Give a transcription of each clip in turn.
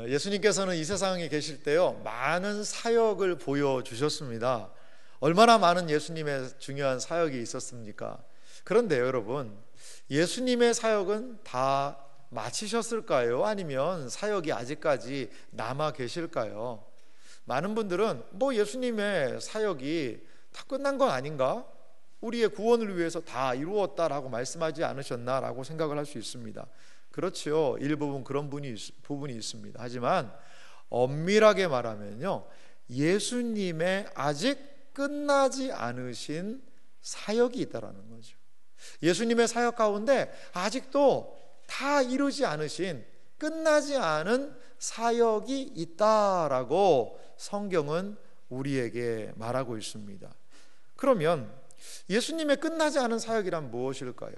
예수님께서는 이 세상에 계실 때요, 많은 사역을 보여주셨습니다. 얼마나 많은 예수님의 중요한 사역이 있었습니까? 그런데요, 여러분, 예수님의 사역은 다 마치셨을까요? 아니면 사역이 아직까지 남아 계실까요? 많은 분들은 예수님의 사역이 다 끝난 건 아닌가? 우리의 구원을 위해서 다 이루었다라고 말씀하지 않으셨나라고 생각을 할 수 있습니다. 그렇죠. 일부분 그런 부분이 있습니다. 하지만 엄밀하게 말하면요, 예수님의 아직 끝나지 않으신 사역이 있다라는 거죠. 예수님의 사역 가운데 아직도 다 이루지 않으신, 끝나지 않은 사역이 있다라고 성경은 우리에게 말하고 있습니다. 그러면 예수님의 끝나지 않은 사역이란 무엇일까요?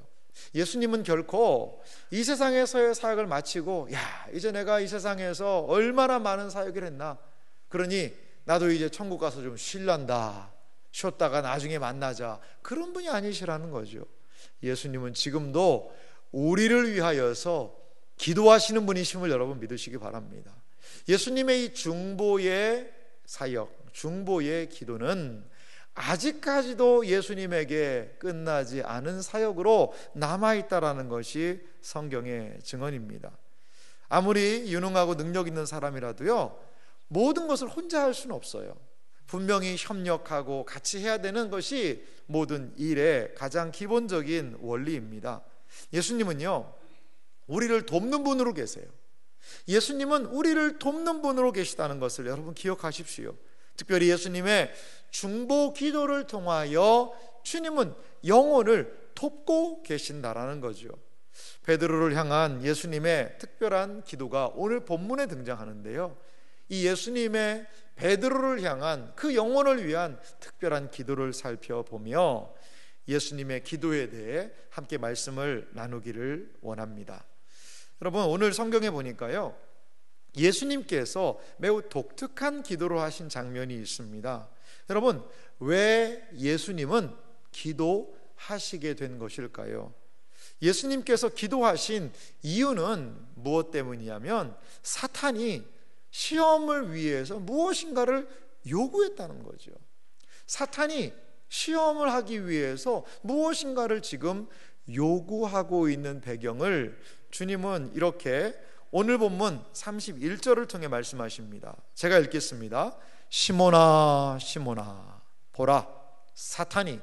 예수님은 결코 이 세상에서의 사역을 마치고 이제 내가 이 세상에서 얼마나 많은 사역을 했나, 그러니 나도 이제 천국 가서 좀 쉴란다, 쉬었다가 나중에 만나자, 그런 분이 아니시라는 거죠. 예수님은 지금도 우리를 위하여서 기도하시는 분이심을 여러분 믿으시기 바랍니다. 예수님의 이 중보의 사역, 중보의 기도는 아직까지도 예수님에게 끝나지 않은 사역으로 남아있다라는 것이 성경의 증언입니다. 아무리 유능하고 능력 있는 사람이라도요, 모든 것을 혼자 할 수는 없어요. 분명히 협력하고 같이 해야 되는 것이 모든 일의 가장 기본적인 원리입니다. 예수님은요, 우리를 돕는 분으로 계세요. 예수님은 우리를 돕는 분으로 계시다는 것을 여러분 기억하십시오. 특별히 예수님의 중보 기도를 통하여 주님은 영혼을 돕고 계신다라는 거죠. 베드로를 향한 예수님의 특별한 기도가 오늘 본문에 등장하는데요, 이 예수님의 베드로를 향한 그 영혼을 위한 특별한 기도를 살펴보며 예수님의 기도에 대해 함께 말씀을 나누기를 원합니다. 여러분, 오늘 성경에 보니까요, 예수님께서 매우 독특한 기도를 하신 장면이 있습니다. 여러분, 왜 예수님은 기도하시게 된 것일까요? 예수님께서 기도하신 이유는 무엇 때문이냐면 사탄이 시험을 위해서 무엇인가를 요구했다는 거죠. 사탄이 시험을 하기 위해서 무엇인가를 지금 요구하고 있는 배경을 주님은 이렇게 오늘 본문 31절을 통해 말씀하십니다. 제가 읽겠습니다. 시몬아 시몬아, 보라, 사탄이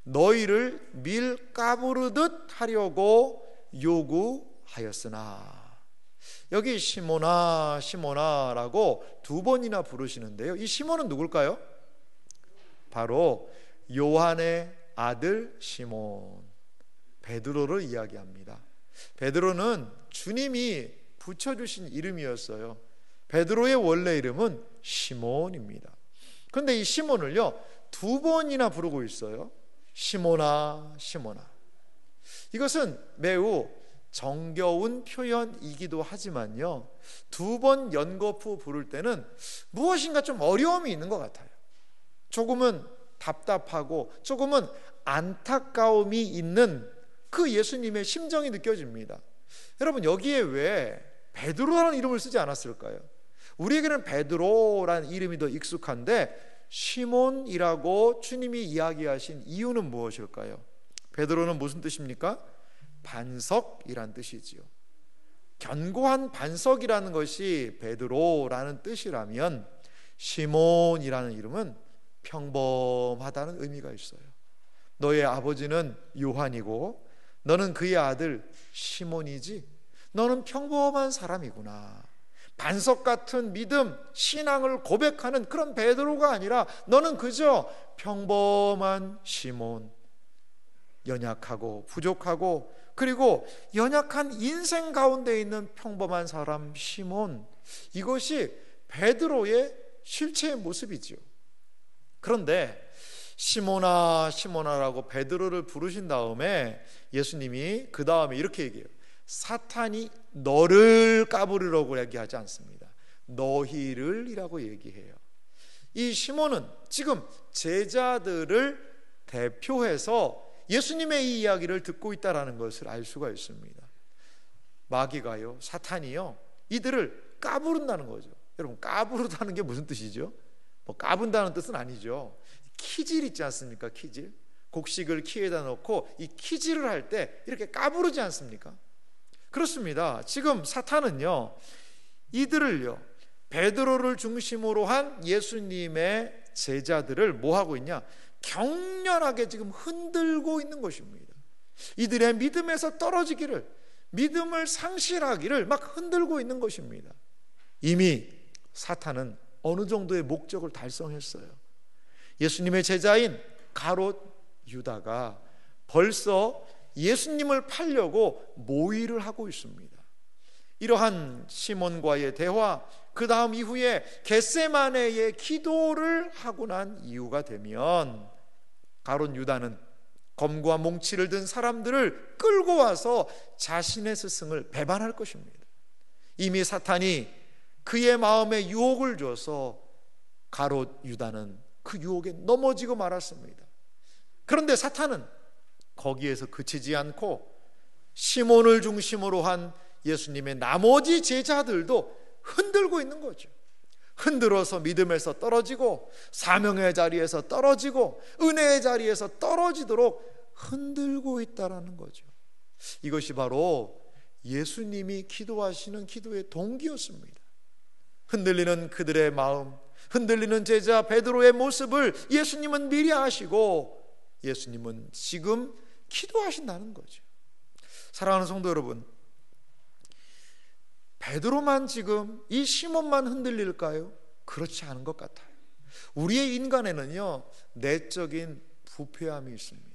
너희를 밀가부르듯 하려고 요구하였으나. 여기 시몬아 시몬아라고 두 번이나 부르시는데요, 이 시몬은 누굴까요? 바로 요한의 아들 시몬, 베드로를 이야기합니다. 베드로는 주님이 붙여주신 이름이었어요. 베드로의 원래 이름은 시몬입니다. 그런데 이 시몬을요, 두 번이나 부르고 있어요. 시몬아 시몬아. 이것은 매우 정겨운 표현이기도 하지만요, 두 번 연거푸 부를 때는 무엇인가 좀 어려움이 있는 것 같아요. 조금은 답답하고 조금은 안타까움이 있는 그 예수님의 심정이 느껴집니다. 여러분, 여기에 왜 베드로라는 이름을 쓰지 않았을까요? 우리에게는 베드로라는 이름이 더 익숙한데 시몬이라고 주님이 이야기하신 이유는 무엇일까요? 베드로는 무슨 뜻입니까? 반석이란 뜻이지요. 견고한 반석이라는 것이 베드로라는 뜻이라면 시몬이라는 이름은 평범하다는 의미가 있어요. 너의 아버지는 요한이고 너는 그의 아들 시몬이지, 너는 평범한 사람이구나. 반석 같은 믿음, 신앙을 고백하는 그런 베드로가 아니라 너는 그저 평범한 시몬, 연약하고 부족하고 그리고 연약한 인생 가운데 있는 평범한 사람 시몬, 이것이 베드로의 실체의 모습이지요. 그런데 시몬아 시몬아라고 베드로를 부르신 다음에 예수님이 그 다음에 이렇게 얘기해요. 사탄이 너를 까부리라고 얘기하지 않습니다. 너희를 이라고 얘기해요. 이 시몬은 지금 제자들을 대표해서 예수님의 이 이야기를 듣고 있다는 것을 알 수가 있습니다. 마귀가요, 사탄이요, 이들을 까부른다는 거죠. 여러분, 까부르다는 게 무슨 뜻이죠? 뭐 까분다는 뜻은 아니죠. 키질 있지 않습니까? 키질. 곡식을 키에다 넣고 이 키질을 할 때 이렇게 까부르지 않습니까? 그렇습니다. 지금 사탄은요, 이들을요, 베드로를 중심으로 한 예수님의 제자들을 뭐 하고 있냐? 격렬하게 지금 흔들고 있는 것입니다. 이들의 믿음에서 떨어지기를, 믿음을 상실하기를 막 흔들고 있는 것입니다. 이미 사탄은 어느 정도의 목적을 달성했어요. 예수님의 제자인 가롯 유다가 벌써 예수님을 팔려고 모의를 하고 있습니다. 이러한 시몬과의 대화, 그 다음 이후에 겟세마네의 기도를 하고 난 이유가 되면 가롯 유다는 검과 몽치를 든 사람들을 끌고 와서 자신의 스승을 배반할 것입니다. 이미 사탄이 그의 마음에 유혹을 줘서 가롯 유다는 그 유혹에 넘어지고 말았습니다. 그런데 사탄은 거기에서 그치지 않고 시몬을 중심으로 한 예수님의 나머지 제자들도 흔들고 있는 거죠. 흔들어서 믿음에서 떨어지고 사명의 자리에서 떨어지고 은혜의 자리에서 떨어지도록 흔들고 있다라는 거죠. 이것이 바로 예수님이 기도하시는 기도의 동기였습니다. 흔들리는 그들의 마음, 흔들리는 제자 베드로의 모습을 예수님은 미리 아시고 예수님은 지금 기도하신다는 거죠. 사랑하는 성도 여러분, 베드로만 지금 이 시몬만 흔들릴까요? 그렇지 않은 것 같아요. 우리의 인간에는요, 내적인 부패함이 있습니다.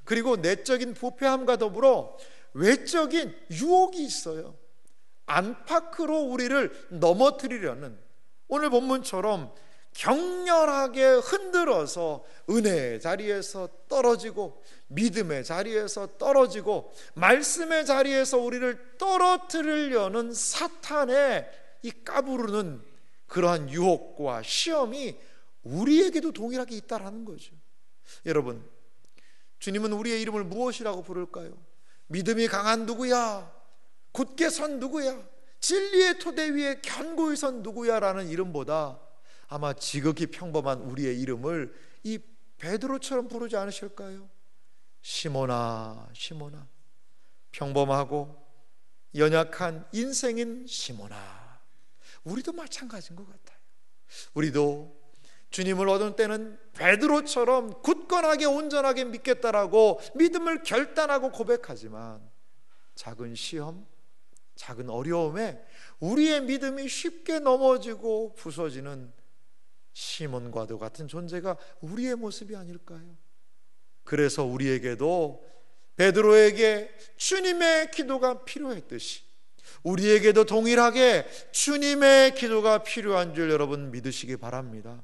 그리고 내적인 부패함과 더불어 외적인 유혹이 있어요. 안팎으로 우리를 넘어뜨리려는, 오늘 본문처럼 격렬하게 흔들어서 은혜의 자리에서 떨어지고 믿음의 자리에서 떨어지고 말씀의 자리에서 우리를 떨어뜨리려는 사탄의 이 까부르는 그러한 유혹과 시험이 우리에게도 동일하게 있다라는 거죠. 여러분, 주님은 우리의 이름을 무엇이라고 부를까요? 믿음이 강한 누구야? 굳게 선 누구야? 진리의 토대 위에 견고히 선 누구야? 라는 이름보다 아마 지극히 평범한 우리의 이름을 이 베드로처럼 부르지 않으실까요? 시몬아, 시몬아. 평범하고 연약한 인생인 시몬아. 우리도 마찬가지인 것 같아요. 우리도 주님을 얻을 때는 베드로처럼 굳건하게 온전하게 믿겠다라고 믿음을 결단하고 고백하지만 작은 시험, 작은 어려움에 우리의 믿음이 쉽게 넘어지고 부서지는 시몬과도 같은 존재가 우리의 모습이 아닐까요? 그래서 우리에게도 베드로에게 주님의 기도가 필요했듯이 우리에게도 동일하게 주님의 기도가 필요한 줄 여러분 믿으시기 바랍니다.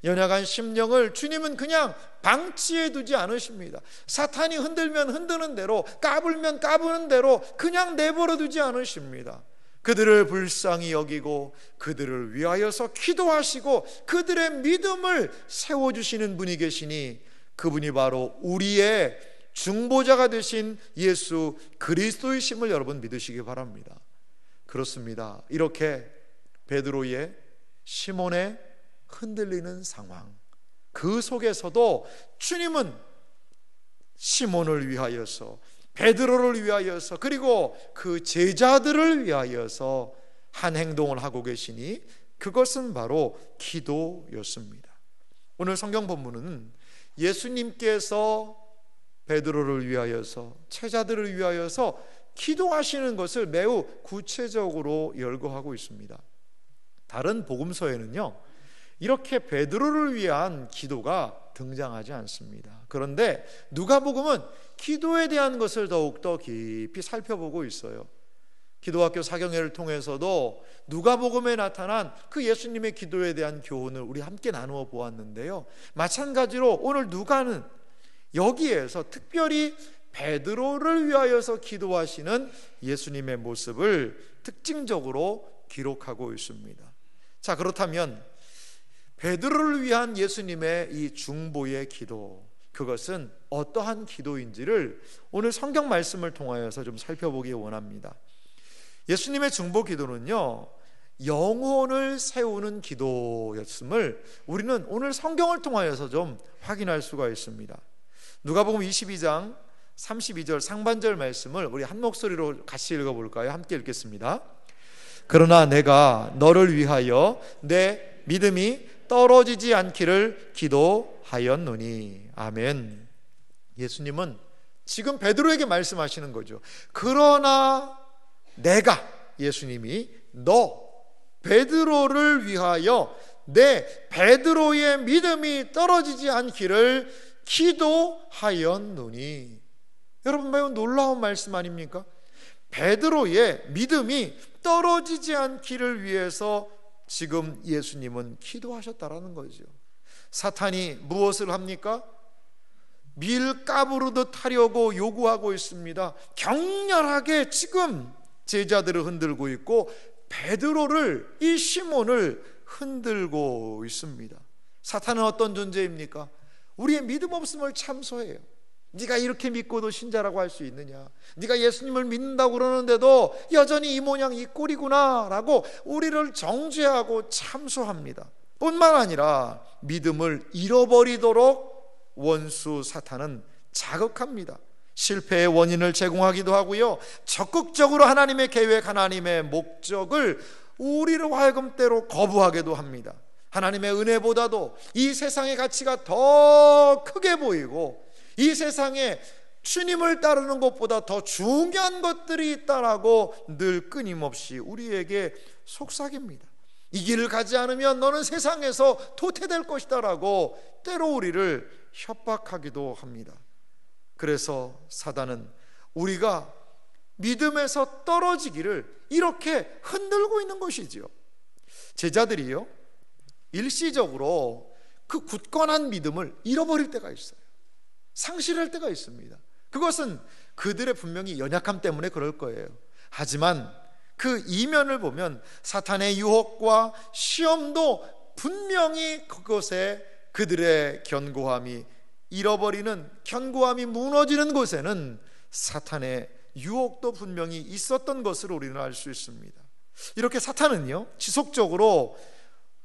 연약한 심령을 주님은 그냥 방치해 두지 않으십니다. 사탄이 흔들면 흔드는 대로, 까불면 까부는 대로 그냥 내버려 두지 않으십니다. 그들을 불쌍히 여기고 그들을 위하여서 기도하시고 그들의 믿음을 세워주시는 분이 계시니 그분이 바로 우리의 중보자가 되신 예수 그리스도이심을 여러분 믿으시기 바랍니다. 그렇습니다. 이렇게 베드로의, 시몬의 흔들리는 상황, 그 속에서도 주님은 시몬을 위하여서, 베드로를 위하여서, 그리고 그 제자들을 위하여서 한 행동을 하고 계시니 그것은 바로 기도였습니다. 오늘 성경 본문은 예수님께서 베드로를 위하여서, 제자들을 위하여서 기도하시는 것을 매우 구체적으로 열거하고 있습니다. 다른 복음서에는요, 이렇게 베드로를 위한 기도가 등장하지 않습니다. 그런데 누가복음은 기도에 대한 것을 더욱더 깊이 살펴보고 있어요. 기도학교 사경회를 통해서도 누가복음에 나타난 그 예수님의 기도에 대한 교훈을 우리 함께 나누어 보았는데요, 마찬가지로 오늘 누가는 여기에서 특별히 베드로를 위하여서 기도하시는 예수님의 모습을 특징적으로 기록하고 있습니다. 자, 그렇다면 베드로를 위한 예수님의 이 중보의 기도, 그것은 어떠한 기도인지를 오늘 성경 말씀을 통하여서 좀 살펴보기 원합니다. 예수님의 중보 기도는요, 영혼을 세우는 기도였음을 우리는 오늘 성경을 통하여서 좀 확인할 수가 있습니다. 누가복음 22장 32절 상반절 말씀을 우리 한 목소리로 같이 읽어볼까요? 함께 읽겠습니다. 그러나 내가 너를 위하여 내 믿음이 떨어지지 않기를 기도하였노니. 아멘. 예수님은 지금 베드로에게 말씀하시는 거죠. 그러나 내가, 예수님이 너 베드로를 위하여 내 베드로의 믿음이 떨어지지 않기를 기도하였노니. 여러분, 매우 놀라운 말씀 아닙니까? 베드로의 믿음이 떨어지지 않기를 위해서 지금 예수님은 기도하셨다라는 거죠. 사탄이 무엇을 합니까? 밀가부르듯 하려고 요구하고 있습니다. 격렬하게 지금 제자들을 흔들고 있고 베드로를, 이 시몬을 흔들고 있습니다. 사탄은 어떤 존재입니까? 우리의 믿음 없음을 참소해요. 네가 이렇게 믿고도 신자라고 할 수 있느냐? 네가 예수님을 믿는다고 그러는데도 여전히 이 모양 이 꼴이구나 라고 우리를 정죄하고 참소합니다. 뿐만 아니라 믿음을 잃어버리도록 원수 사탄은 자극합니다. 실패의 원인을 제공하기도 하고요, 적극적으로 하나님의 계획, 하나님의 목적을 우리로 하여금 때로 거부하게도 합니다. 하나님의 은혜보다도 이 세상의 가치가 더 크게 보이고 이 세상에 주님을 따르는 것보다 더 중요한 것들이 있다라고 늘 끊임없이 우리에게 속삭입니다. 이 길을 가지 않으면 너는 세상에서 도태될 것이다 라고 때로 우리를 협박하기도 합니다. 그래서 사단은 우리가 믿음에서 떨어지기를 이렇게 흔들고 있는 것이지요. 제자들이요, 일시적으로 그 굳건한 믿음을 잃어버릴 때가 있어요. 상실할 때가 있습니다. 그것은 그들의 분명히 연약함 때문에 그럴 거예요. 하지만 그 이면을 보면 사탄의 유혹과 시험도 분명히 그것에 그들의 견고함이 잃어버리는, 견고함이 무너지는 곳에는 사탄의 유혹도 분명히 있었던 것을 우리는 알 수 있습니다. 이렇게 사탄은요, 지속적으로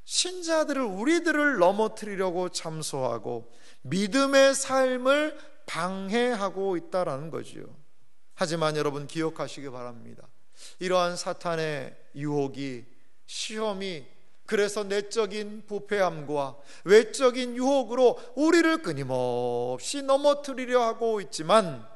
신자들을, 우리들을 넘어뜨리려고 참소하고 믿음의 삶을 방해하고 있다라는 거지요. 하지만 여러분 기억하시기 바랍니다. 이러한 사탄의 유혹이, 시험이 그래서 내적인 부패함과 외적인 유혹으로 우리를 끊임없이 넘어뜨리려 하고 있지만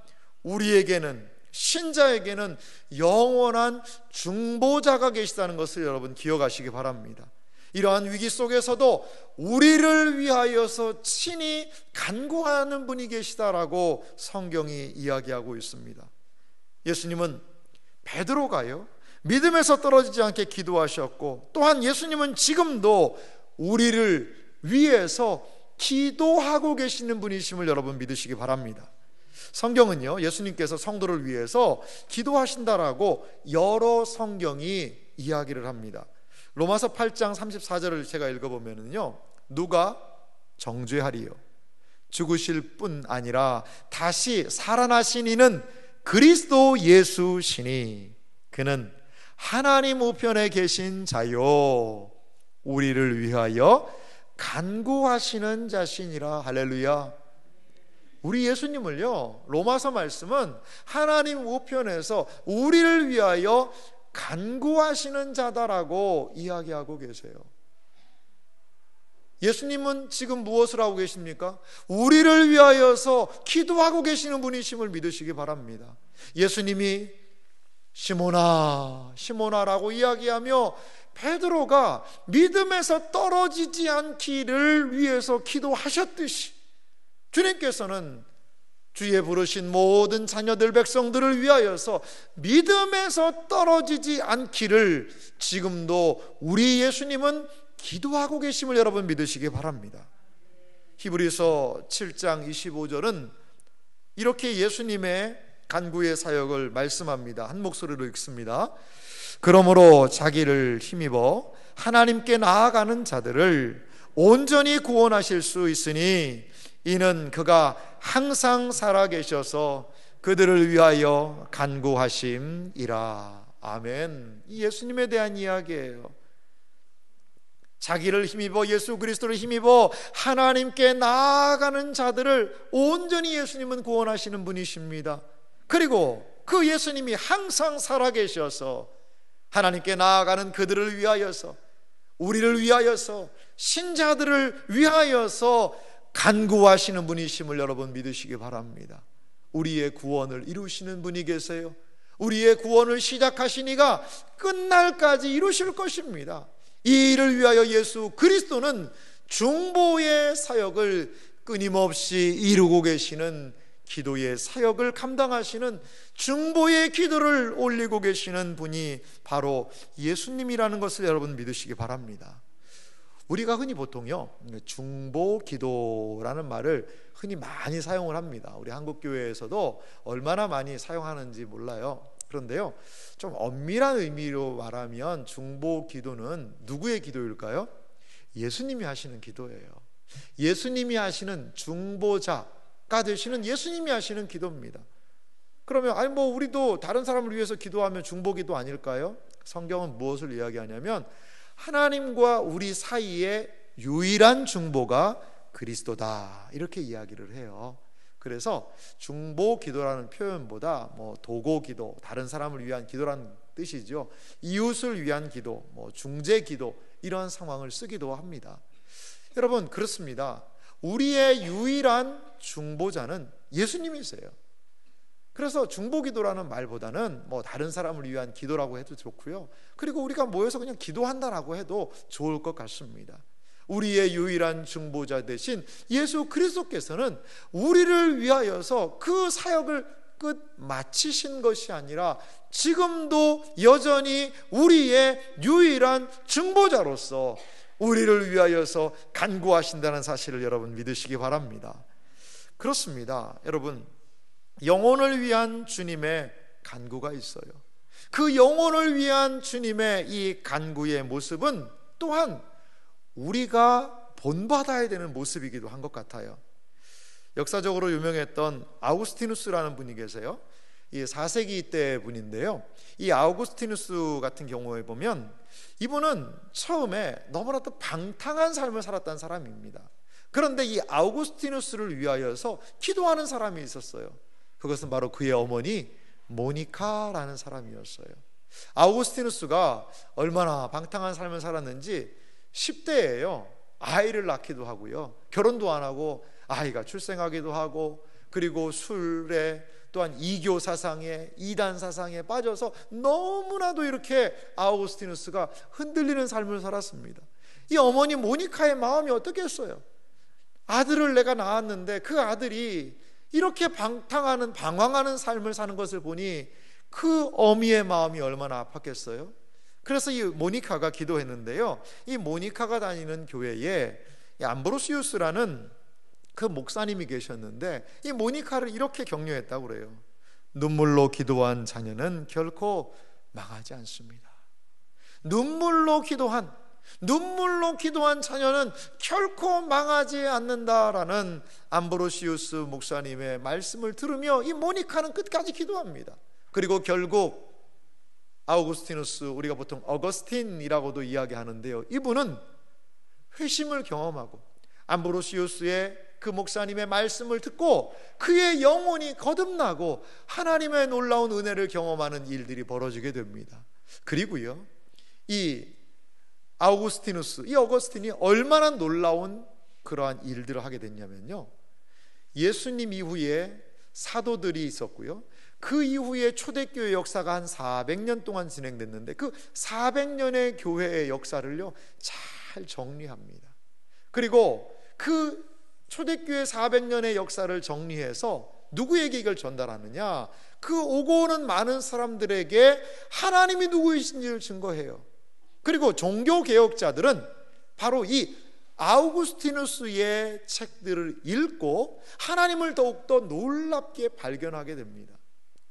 우리에게는, 신자에게는 영원한 중보자가 계시다는 것을 여러분 기억하시기 바랍니다. 이러한 위기 속에서도 우리를 위하여서 친히 간구하는 분이 계시다라고 성경이 이야기하고 있습니다. 예수님은 베드로가요, 믿음에서 떨어지지 않게 기도하셨고, 또한 예수님은 지금도 우리를 위해서 기도하고 계시는 분이심을 여러분 믿으시기 바랍니다. 성경은요, 예수님께서 성도를 위해서 기도하신다라고 여러 성경이 이야기를 합니다. 로마서 8장 34절을 제가 읽어보면요, 누가 정죄하리요? 죽으실 뿐 아니라 다시 살아나신 이는 그리스도 예수시니 그는 하나님 우편에 계신 자요 우리를 위하여 간구하시는 자신이라. 할렐루야. 우리 예수님을요, 로마서 말씀은 하나님 우편에서 우리를 위하여 간구하시는 자다라고 이야기하고 계세요. 예수님은 지금 무엇을 하고 계십니까? 우리를 위하여서 기도하고 계시는 분이심을 믿으시기 바랍니다. 예수님이 시몬아, 시몬아라고 이야기하며 베드로가 믿음에서 떨어지지 않기를 위해서 기도하셨듯이 주님께서는 주의 부르신 모든 자녀들, 백성들을 위하여서 믿음에서 떨어지지 않기를 지금도 우리 예수님은 기도하고 계심을 여러분 믿으시기 바랍니다. 히브리서 7장 25절은 이렇게 예수님의 간구의 사역을 말씀합니다. 한 목소리로 읽습니다. 그러므로 자기를 힘입어 하나님께 나아가는 자들을 온전히 구원하실 수 있으니 이는 그가 항상 살아계셔서 그들을 위하여 간구하심이라. 아멘. 이 예수님에 대한 이야기예요. 자기를 힘입어 예수 그리스도를 힘입어 하나님께 나아가는 자들을 온전히 예수님은 구원하시는 분이십니다. 그리고 그 예수님이 항상 살아계셔서 하나님께 나아가는 그들을 위하여서, 우리를 위하여서, 신자들을 위하여서 간구하시는 분이심을 여러분 믿으시기 바랍니다. 우리의 구원을 이루시는 분이 계세요. 우리의 구원을 시작하신 이가 끝날까지 이루실 것입니다. 이 일을 위하여 예수 그리스도는 중보의 사역을 끊임없이 이루고 계시는, 기도의 사역을 감당하시는, 중보의 기도를 올리고 계시는 분이 바로 예수님이라는 것을 여러분 믿으시기 바랍니다. 우리가 흔히 보통요, 중보 기도라는 말을 흔히 많이 사용을 합니다. 우리 한국교회에서도 얼마나 많이 사용하는지 몰라요. 그런데요, 좀 엄밀한 의미로 말하면 중보 기도는 누구의 기도일까요? 예수님이 하시는 기도예요. 예수님이 하시는, 중보자가 되시는 예수님이 하시는 기도입니다. 그러면 우리도 다른 사람을 위해서 기도하면 중보 기도 아닐까요? 성경은 무엇을 이야기하냐면 하나님과 우리 사이의 유일한 중보가 그리스도다, 이렇게 이야기를 해요. 그래서 중보 기도라는 표현보다 도고 기도, 다른 사람을 위한 기도라는 뜻이죠. 이웃을 위한 기도, 중재 기도, 이런 상황을 쓰기도 합니다. 여러분, 그렇습니다. 우리의 유일한 중보자는 예수님이세요. 그래서 중보 기도라는 말보다는 다른 사람을 위한 기도라고 해도 좋고요. 그리고 우리가 모여서 그냥 기도한다라고 해도 좋을 것 같습니다. 우리의 유일한 중보자 되신 예수 그리스도께서는 우리를 위하여서 그 사역을 끝 마치신 것이 아니라 지금도 여전히 우리의 유일한 중보자로서 우리를 위하여서 간구하신다는 사실을 여러분 믿으시기 바랍니다. 그렇습니다. 여러분, 영혼을 위한 주님의 간구가 있어요. 그 영혼을 위한 주님의 이 간구의 모습은 또한 우리가 본받아야 되는 모습이기도 한 것 같아요. 역사적으로 유명했던 아우구스티누스라는 분이 계세요. 이 4세기 때 분인데요, 이 아우구스티누스 같은 경우에 보면 이분은 처음에 너무나도 방탕한 삶을 살았던 사람입니다. 그런데 이 아우구스티누스를 위하여서 기도하는 사람이 있었어요. 그것은 바로 그의 어머니 모니카라는 사람이었어요. 아우구스티누스가 얼마나 방탕한 삶을 살았는지 10대예요. 아이를 낳기도 하고요, 결혼도 안 하고 아이가 출생하기도 하고, 그리고 술에, 또한 이교 사상에, 이단 사상에 빠져서 너무나도 이렇게 아우구스티누스가 흔들리는 삶을 살았습니다. 이 어머니 모니카의 마음이 어떻겠어요? 아들을 내가 낳았는데 그 아들이 이렇게 방황하는 삶을 사는 것을 보니 그 어미의 마음이 얼마나 아팠겠어요? 그래서 이 모니카가 기도했는데요, 이 모니카가 다니는 교회에 암브로시우스라는 그 목사님이 계셨는데 이 모니카를 이렇게 격려했다고 그래요. 눈물로 기도한 자녀는 결코 망하지 않습니다. 눈물로 기도한 자녀는 결코 망하지 않는다라는 암브로시우스 목사님의 말씀을 들으며 이 모니카는 끝까지 기도합니다. 그리고 결국 아우구스티누스, 우리가 보통 어거스틴이라고도 이야기하는데요, 이분은 회심을 경험하고 암브로시우스의 그 목사님의 말씀을 듣고 그의 영혼이 거듭나고 하나님의 놀라운 은혜를 경험하는 일들이 벌어지게 됩니다. 그리고요, 이 어거스틴이 얼마나 놀라운 그러한 일들을 하게 됐냐면요, 예수님 이후에 사도들이 있었고요, 그 이후에 초대교회 역사가 한 400년 동안 진행됐는데 그 400년의 교회의 역사를요 잘 정리합니다. 그리고 그 초대교회 400년의 역사를 정리해서 누구에게 이걸 전달하느냐, 그 오고 오는 많은 사람들에게 하나님이 누구이신지를 증거해요. 그리고 종교개혁자들은 바로 이 아우구스티누스의 책들을 읽고 하나님을 더욱더 놀랍게 발견하게 됩니다.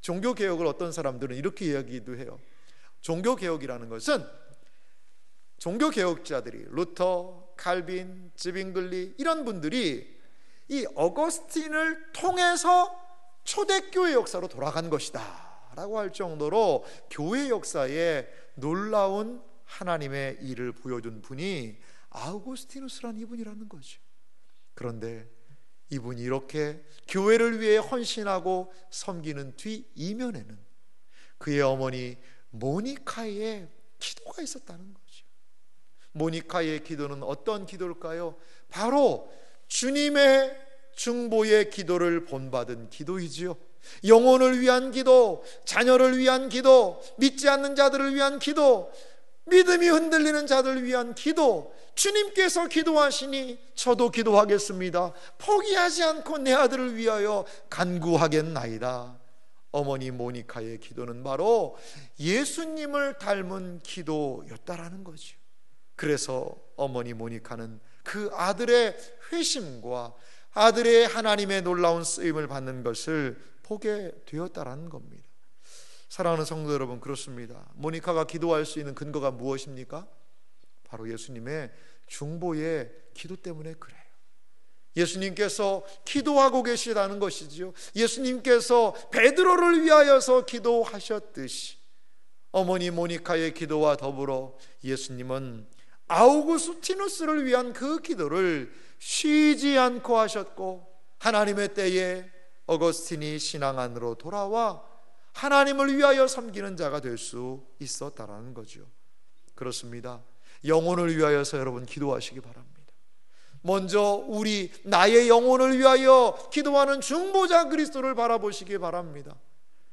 종교개혁을 어떤 사람들은 이렇게 이야기도 해요. 종교개혁이라는 것은 종교개혁자들이 루터, 칼빈, 즈빙글리 이런 분들이 이 어거스틴을 통해서 초대교회 역사로 돌아간 것이다 라고 할 정도로 교회 역사에 놀라운 하나님의 일을 보여준 분이 아우구스티누스라는 이분이라는 거죠. 그런데 이분이 이렇게 교회를 위해 헌신하고 섬기는 뒤 이면에는 그의 어머니 모니카의 기도가 있었다는 거죠. 모니카의 기도는 어떤 기도일까요? 바로 주님의 중보의 기도를 본받은 기도이지요. 영혼을 위한 기도, 자녀를 위한 기도, 믿지 않는 자들을 위한 기도, 믿음이 흔들리는 자들을 위한 기도. 주님께서 기도하시니 저도 기도하겠습니다. 포기하지 않고 내 아들을 위하여 간구하겠나이다. 어머니 모니카의 기도는 바로 예수님을 닮은 기도였다라는 거죠. 그래서 어머니 모니카는 그 아들의 회심과 아들의 하나님의 놀라운 쓰임을 받는 것을 보게 되었다라는 겁니다. 사랑하는 성도 여러분, 그렇습니다. 모니카가 기도할 수 있는 근거가 무엇입니까? 바로 예수님의 중보의 기도 때문에 그래요. 예수님께서 기도하고 계시다는 것이지요. 예수님께서 베드로를 위하여서 기도하셨듯이 어머니 모니카의 기도와 더불어 예수님은 아우구스티누스를 위한 그 기도를 쉬지 않고 하셨고, 하나님의 때에 어거스틴이 신앙 안으로 돌아와 하나님을 위하여 섬기는 자가 될 수 있었다라는 거죠. 그렇습니다. 영혼을 위하여서 여러분 기도하시기 바랍니다. 먼저 나의 영혼을 위하여 기도하는 중보자 그리스도를 바라보시기 바랍니다.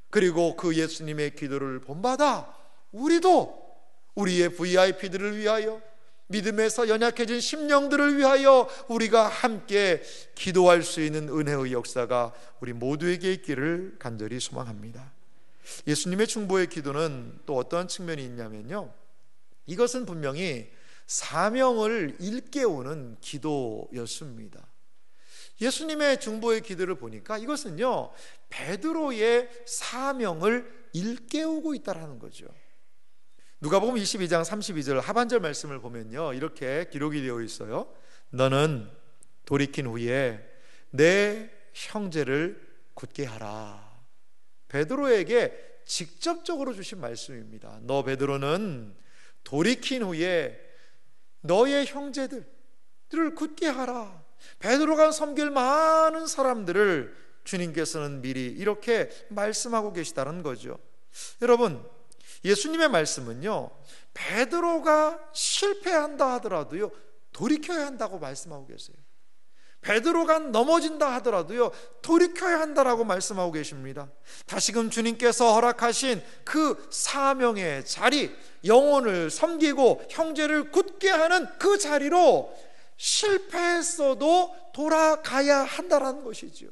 그리고 그 예수님의 기도를 본받아 우리도 우리의 VIP들을 위하여, 믿음에서 연약해진 심령들을 위하여 우리가 함께 기도할 수 있는 은혜의 역사가 우리 모두에게 있기를 간절히 소망합니다. 예수님의 중보의 기도는 또 어떠한 측면이 있냐면요, 이것은 분명히 사명을 일깨우는 기도였습니다. 예수님의 중보의 기도를 보니까 이것은요, 베드로의 사명을 일깨우고 있다는 거죠. 누가복음 22장 32절 하반절 말씀을 보면요, 이렇게 기록이 되어 있어요. 너는 돌이킨 후에 내 형제를 굳게 하라. 베드로에게 직접적으로 주신 말씀입니다. 너 베드로는 돌이킨 후에 너의 형제들을 굳게 하라. 베드로가 섬길 많은 사람들을 주님께서는 미리 이렇게 말씀하고 계시다는 거죠. 여러분, 예수님의 말씀은요, 베드로가 실패한다 하더라도요 돌이켜야 한다고 말씀하고 계세요. 베드로가 넘어진다 하더라도요 돌이켜야 한다라고 말씀하고 계십니다. 다시금 주님께서 허락하신 그 사명의 자리, 영혼을 섬기고 형제를 굳게 하는 그 자리로 실패했어도 돌아가야 한다라는 것이지요.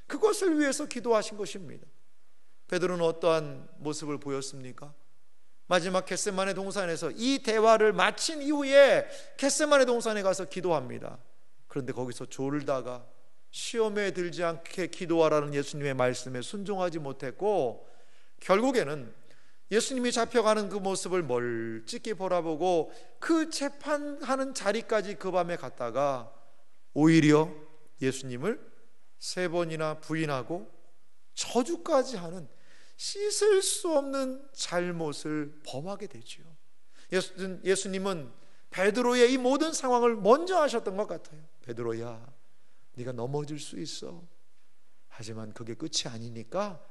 그것을 위해서 기도하신 것입니다. 베드로는 어떠한 모습을 보였습니까? 마지막 겟세마네 동산에서 이 대화를 마친 이후에 겟세마네 동산에 가서 기도합니다. 그런데 거기서 졸다가 시험에 들지 않게 기도하라는 예수님의 말씀에 순종하지 못했고, 결국에는 예수님이 잡혀가는 그 모습을 멀찍이 바라보고 그 재판하는 자리까지 그 밤에 갔다가 오히려 예수님을 3번이나 부인하고 저주까지 하는 씻을 수 없는 잘못을 범하게 되죠. 예수님은 베드로의 이 모든 상황을 먼저 하셨던 것 같아요. 베드로야, 네가 넘어질 수 있어. 하지만 그게 끝이 아니니까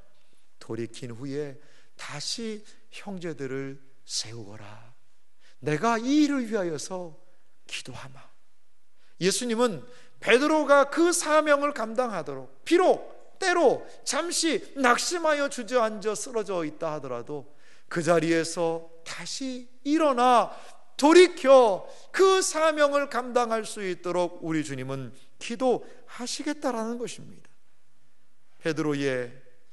돌이킨 후에 다시 형제들을 세우거라. 내가 이 일을 위하여서 기도하마. 예수님은 베드로가 그 사명을 감당하도록, 비록 때로 잠시 낙심하여 주저앉아 쓰러져 있다 하더라도 그 자리에서 다시 일어나 돌이켜 그 사명을 감당할 수 있도록 우리 주님은 기도하시겠다라는 것입니다.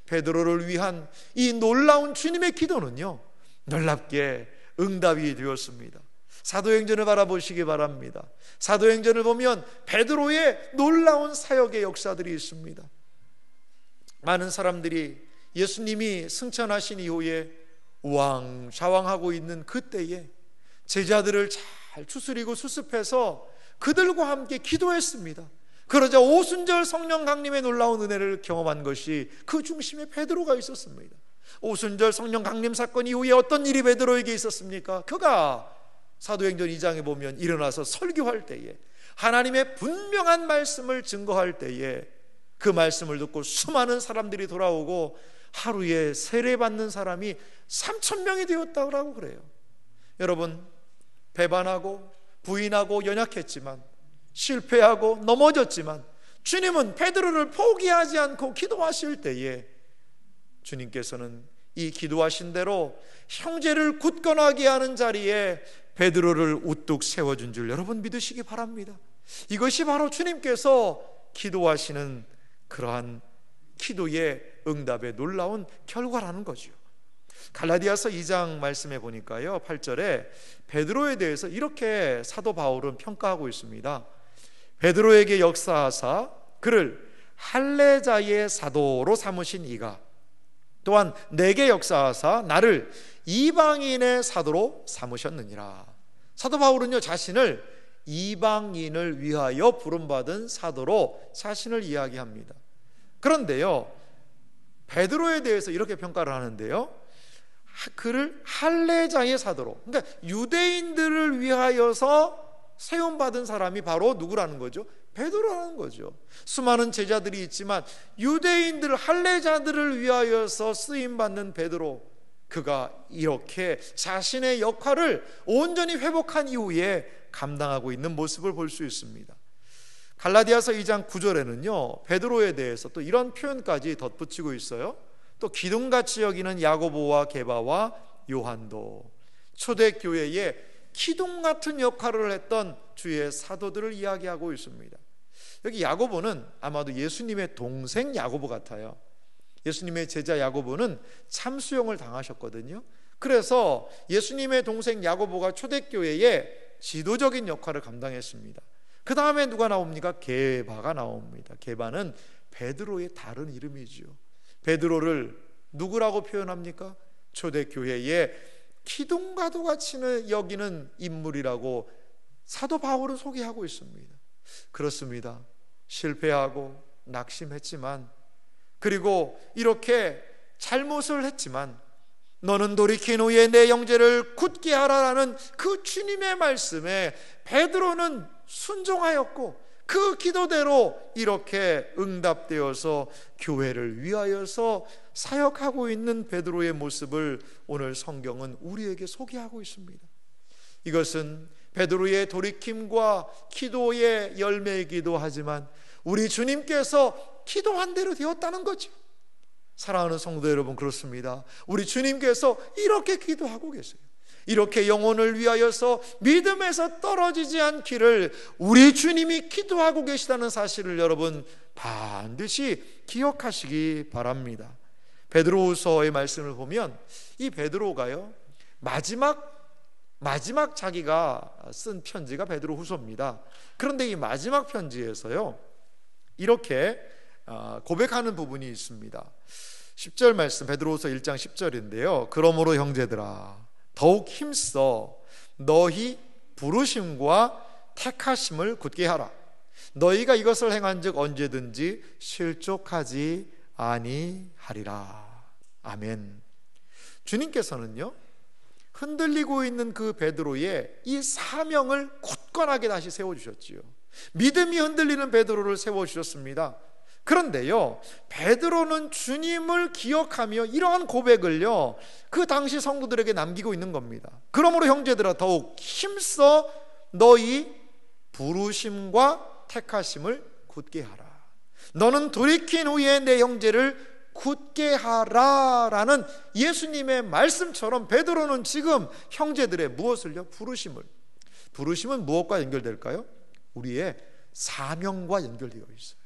베드로를 위한 이 놀라운 주님의 기도는요, 놀랍게 응답이 되었습니다. 사도행전을 바라보시기 바랍니다. 사도행전을 보면 베드로의 놀라운 사역의 역사들이 있습니다. 많은 사람들이 예수님이 승천하신 이후에 우왕좌왕하고 있는 그때에 제자들을 잘 추스리고 수습해서 그들과 함께 기도했습니다. 그러자 오순절 성령 강림의 놀라운 은혜를 경험한 것이 그 중심에 베드로가 있었습니다. 오순절 성령 강림 사건 이후에 어떤 일이 베드로에게 있었습니까? 그가 사도행전 2장에 보면 일어나서 설교할 때에, 하나님의 분명한 말씀을 증거할 때에 그 말씀을 듣고 수많은 사람들이 돌아오고 하루에 세례받는 사람이 3,000명이 되었다고 그래요. 여러분, 배반하고 부인하고 연약했지만, 실패하고 넘어졌지만 주님은 베드로를 포기하지 않고 기도하실 때에 주님께서는 이 기도하신 대로 형제를 굳건하게 하는 자리에 베드로를 우뚝 세워준 줄 여러분 믿으시기 바랍니다. 이것이 바로 주님께서 기도하시는 그러한 기도의 응답의 놀라운 결과라는 거죠. 갈라디아서 2장 말씀해 보니까요, 8절에 베드로에 대해서 이렇게 사도 바울은 평가하고 있습니다. 베드로에게 역사하사 그를 할례자의 사도로 삼으신 이가 또한 내게 역사하사 나를 이방인의 사도로 삼으셨느니라. 사도 바울은요, 자신을 이방인을 위하여 부름받은 사도로 자신을 이야기합니다. 그런데요, 베드로에 대해서 이렇게 평가를 하는데요, 그를 할례자의 사도로, 그러니까 유대인들을 위하여서 세움받은 사람이 바로 누구라는 거죠? 베드로라는 거죠. 수많은 제자들이 있지만 유대인들, 할례자들을 위하여서 쓰임받는 베드로, 그가 이렇게 자신의 역할을 온전히 회복한 이후에 감당하고 있는 모습을 볼 수 있습니다. 갈라디아서 2장 9절에는요, 베드로에 대해서 또 이런 표현까지 덧붙이고 있어요. 또 기둥같이 여기는 야고보와 게바와 요한도, 초대교회에 기둥 같은 역할을 했던 주의 사도들을 이야기하고 있습니다. 여기 야고보는 아마도 예수님의 동생 야고보 같아요. 예수님의 제자 야고보는 참수형을 당하셨거든요. 그래서 예수님의 동생 야고보가 초대교회에 지도적인 역할을 감당했습니다. 그 다음에 누가 나옵니까? 게바가 나옵니다. 게바는 베드로의 다른 이름이죠. 베드로를 누구라고 표현합니까? 초대교회에 기둥과도 같이 여기는 인물이라고 사도 바울은 소개하고 있습니다. 그렇습니다. 실패하고 낙심했지만, 그리고 이렇게 잘못을 했지만 너는 돌이킨 후에 내 형제를 굳게 하라라는 그 주님의 말씀에 베드로는 순종하였고 그 기도대로 이렇게 응답되어서 교회를 위하여서 사역하고 있는 베드로의 모습을 오늘 성경은 우리에게 소개하고 있습니다. 이것은 베드로의 돌이킴과 기도의 열매이기도 하지만 우리 주님께서 기도한 대로 되었다는 거죠. 사랑하는 성도 여러분, 그렇습니다. 우리 주님께서 이렇게 기도하고 계세요. 이렇게 영혼을 위하여서 믿음에서 떨어지지 않기를 우리 주님이 기도하고 계시다는 사실을 여러분 반드시 기억하시기 바랍니다. 베드로후서의 말씀을 보면 이 베드로가요, 마지막 자기가 쓴 편지가 베드로후서입니다. 그런데 이 마지막 편지에서요, 이렇게 고백하는 부분이 있습니다. 10절 말씀, 베드로후서 1장 10절인데요. 그러므로 형제들아, 더욱 힘써 너희 부르심과 택하심을 굳게 하라. 너희가 이것을 행한즉 언제든지 실족하지 아니하리라. 아멘. 주님께서는요, 흔들리고 있는 그 베드로의 이 사명을 굳건하게 다시 세워주셨지요. 믿음이 흔들리는 베드로를 세워주셨습니다. 그런데요, 베드로는 주님을 기억하며 이러한 고백을요, 그 당시 성도들에게 남기고 있는 겁니다. 그러므로 형제들아, 더욱 힘써 너희 부르심과 택하심을 굳게 하라. 너는 돌이킨 후에 내 형제를 굳게 하라라는 예수님의 말씀처럼 베드로는 지금 형제들의 무엇을요? 부르심은 무엇과 연결될까요? 우리의 사명과 연결되어 있어요.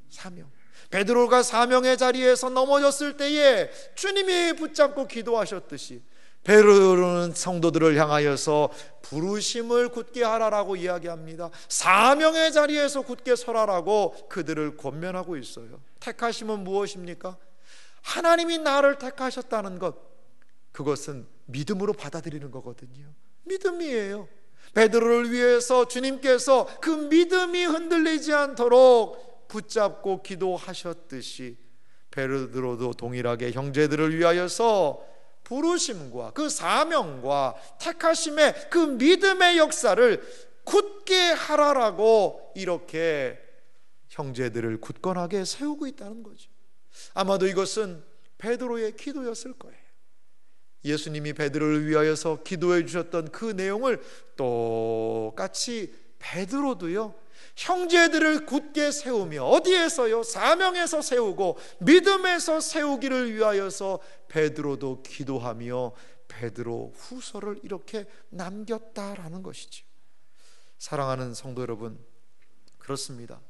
사명. 베드로가 사명의 자리에서 넘어졌을 때에 주님이 붙잡고 기도하셨듯이 베드로는 성도들을 향하여서 부르심을 굳게 하라라고 이야기합니다. 사명의 자리에서 굳게 서라라고 그들을 권면하고 있어요. 택하심은 무엇입니까? 하나님이 나를 택하셨다는 것, 그것은 믿음으로 받아들이는 거거든요. 믿음이에요. 베드로를 위해서 주님께서 그 믿음이 흔들리지 않도록 붙잡고 기도하셨듯이 베드로도 동일하게 형제들을 위하여서 부르심과 그 사명과 택하심의 그 믿음의 역사를 굳게 하라라고 이렇게 형제들을 굳건하게 세우고 있다는 거죠. 아마도 이것은 베드로의 기도였을 거예요. 예수님이 베드로를 위하여서 기도해 주셨던 그 내용을 똑같이 베드로도요, 형제들을 굳게 세우며, 어디에서요? 사명에서 세우고 믿음에서 세우기를 위하여서 베드로도 기도하며 베드로 후서를 이렇게 남겼다라는 것이죠. 사랑하는 성도 여러분, 그렇습니다.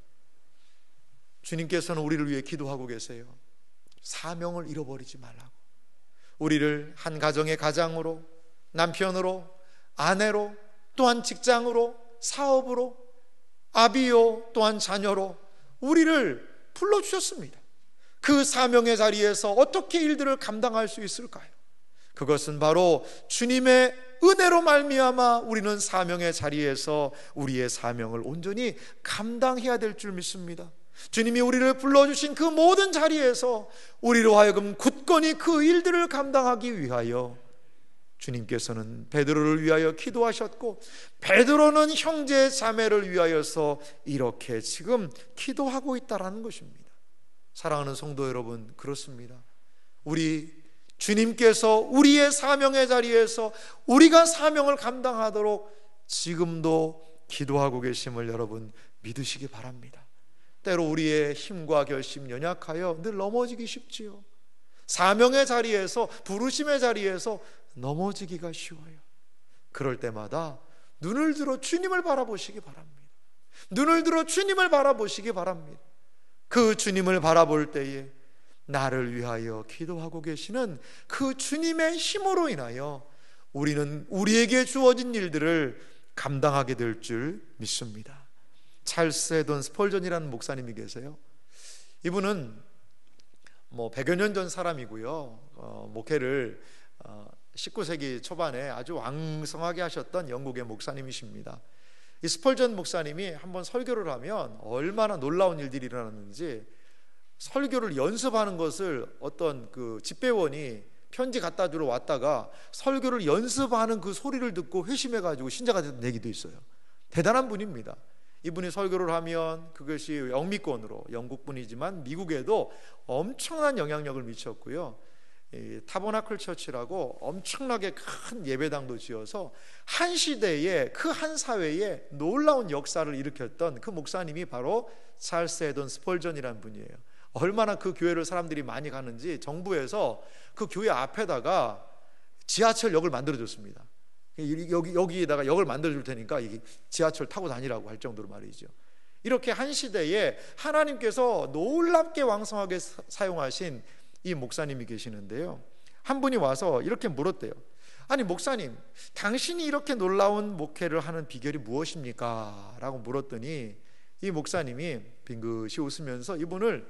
주님께서는 우리를 위해 기도하고 계세요. 사명을 잃어버리지 말라고. 우리를 한 가정의 가장으로, 남편으로, 아내로, 또한 직장으로, 사업으로, 아비요, 또한 자녀로 우리를 불러주셨습니다. 그 사명의 자리에서 어떻게 일들을 감당할 수 있을까요? 그것은 바로 주님의 은혜로 말미암아 우리는 사명의 자리에서 우리의 사명을 온전히 감당해야 될 줄 믿습니다. 주님이 우리를 불러주신 그 모든 자리에서 우리로 하여금 굳건히 그 일들을 감당하기 위하여 주님께서는 베드로를 위하여 기도하셨고, 베드로는 형제 자매를 위하여서 이렇게 지금 기도하고 있다는 것입니다. 사랑하는 성도 여러분, 그렇습니다. 우리 주님께서 우리의 사명의 자리에서 우리가 사명을 감당하도록 지금도 기도하고 계심을 여러분 믿으시기 바랍니다. 때로 우리의 힘과 결심 연약하여 늘 넘어지기 쉽지요. 사명의 자리에서, 부르심의 자리에서 넘어지기가 쉬워요. 그럴 때마다 눈을 들어 주님을 바라보시기 바랍니다. 눈을 들어 주님을 바라보시기 바랍니다. 그 주님을 바라볼 때에 나를 위하여 기도하고 계시는 그 주님의 힘으로 인하여 우리는 우리에게 주어진 일들을 감당하게 될 줄 믿습니다. 찰스 헤돈 스펄전이라는 목사님이 계세요. 이분은 100여 년 전 사람이고요. 목회를 19세기 초반에 아주 왕성하게 하셨던 영국의 목사님이십니다. 이 스펄전 목사님이 한번 설교를 하면 얼마나 놀라운 일들이 일어났는지, 설교를 연습하는 것을 어떤 그 집배원이 편지 갖다 주러 왔다가 설교를 연습하는 그 소리를 듣고 회심해가지고 신자가 됐던 얘기도 있어요. 대단한 분입니다. 이분이 설교를 하면 그것이 영미권으로, 영국분이지만 미국에도 엄청난 영향력을 미쳤고요. 타버나클 처치라고 엄청나게 큰 예배당도 지어서 한 시대에 그 한 사회에 놀라운 역사를 일으켰던 그 목사님이 바로 찰스 헤돈 스펄전이라는 분이에요. 얼마나 그 교회를 사람들이 많이 가는지 정부에서 그 교회 앞에다가 지하철역을 만들어줬습니다. 여기에다가 역을 만들어줄 테니까 지하철 타고 다니라고 할 정도로 말이죠. 이렇게 한 시대에 하나님께서 놀랍게 왕성하게 사용하신 이 목사님이 계시는데요, 한 분이 와서 이렇게 물었대요. 아니 목사님, 당신이 이렇게 놀라운 목회를 하는 비결이 무엇입니까? 라고 물었더니 이 목사님이 빙긋이 웃으면서 이분을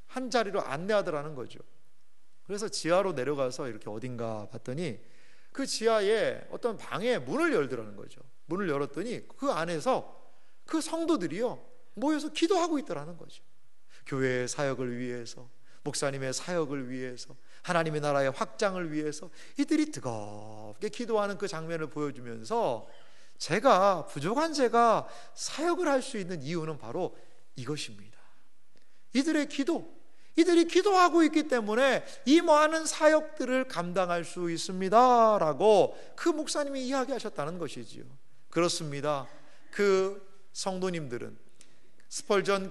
한 자리로 안내하더라는 거죠. 그래서 지하로 내려가서 이렇게 어딘가 봤더니 그 지하에 어떤 방에 문을 열더라는 거죠. 문을 열었더니 그 안에서 그 성도들이요 모여서 기도하고 있더라는 거죠. 교회의 사역을 위해서, 목사님의 사역을 위해서, 하나님의 나라의 확장을 위해서 이들이 뜨겁게 기도하는 그 장면을 보여주면서 부족한 제가 사역을 할 수 있는 이유는 바로 이것입니다. 이들의 기도, 이들이 기도하고 있기 때문에 이 많은 사역들을 감당할 수 있습니다 라고 그 목사님이 이야기하셨다는 것이지요. 그렇습니다. 그 성도님들은 스펄전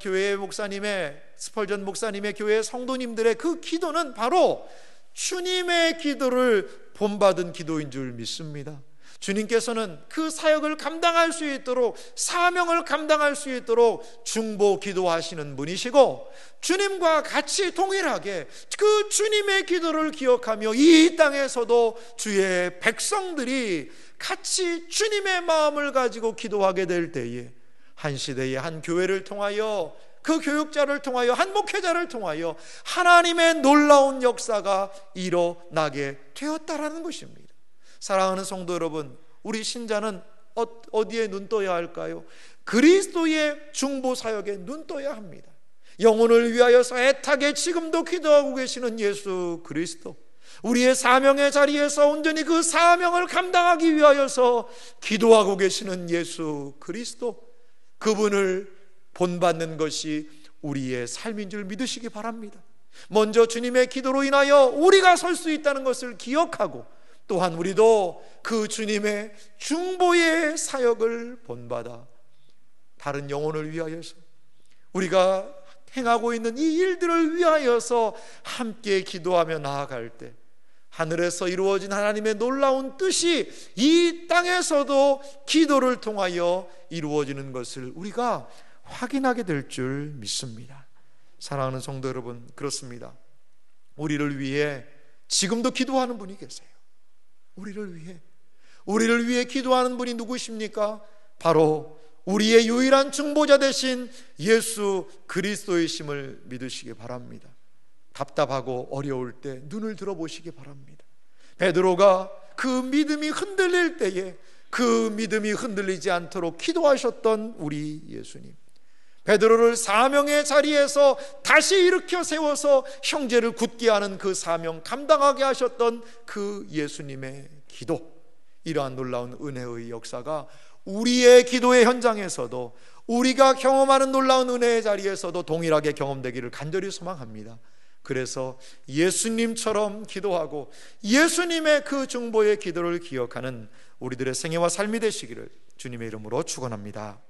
목사님의 교회의 성도님들의 그 기도는 바로 주님의 기도를 본받은 기도인 줄 믿습니다. 주님께서는 그 사역을 감당할 수 있도록, 사명을 감당할 수 있도록 중보 기도하시는 분이시고, 주님과 같이 동일하게 그 주님의 기도를 기억하며 이 땅에서도 주의 백성들이 같이 주님의 마음을 가지고 기도하게 될 때에 한 시대의 한 교회를 통하여, 그 교육자를 통하여, 한 목회자를 통하여 하나님의 놀라운 역사가 일어나게 되었다라는 것입니다. 사랑하는 성도 여러분, 우리 신자는 어디에 눈 떠야 할까요? 그리스도의 중보 사역에 눈 떠야 합니다. 영혼을 위하여서 애타게 지금도 기도하고 계시는 예수 그리스도, 우리의 사명의 자리에서 온전히 그 사명을 감당하기 위하여서 기도하고 계시는 예수 그리스도, 그분을 본받는 것이 우리의 삶인 줄 믿으시기 바랍니다. 먼저 주님의 기도로 인하여 우리가 설 수 있다는 것을 기억하고, 또한 우리도 그 주님의 중보의 사역을 본받아 다른 영혼을 위하여서, 우리가 행하고 있는 이 일들을 위하여서 함께 기도하며 나아갈 때 하늘에서 이루어진 하나님의 놀라운 뜻이 이 땅에서도 기도를 통하여 이루어지는 것을 우리가 확인하게 될 줄 믿습니다. 사랑하는 성도 여러분, 그렇습니다. 우리를 위해 지금도 기도하는 분이 계세요. 우리를 위해 기도하는 분이 누구십니까? 바로 우리의 유일한 중보자 되신 예수 그리스도이심을 믿으시기 바랍니다. 답답하고 어려울 때 눈을 들어보시기 바랍니다. 베드로가 그 믿음이 흔들릴 때에 그 믿음이 흔들리지 않도록 기도하셨던 우리 예수님, 베드로를 사명의 자리에서 다시 일으켜 세워서 형제를 굳게 하는 그 사명 감당하게 하셨던 그 예수님의 기도, 이러한 놀라운 은혜의 역사가 우리의 기도의 현장에서도, 우리가 경험하는 놀라운 은혜의 자리에서도 동일하게 경험되기를 간절히 소망합니다. 그래서 예수님처럼 기도하고 예수님의 그 중보의 기도를 기억하는 우리들의 생애와 삶이 되시기를 주님의 이름으로 축원합니다.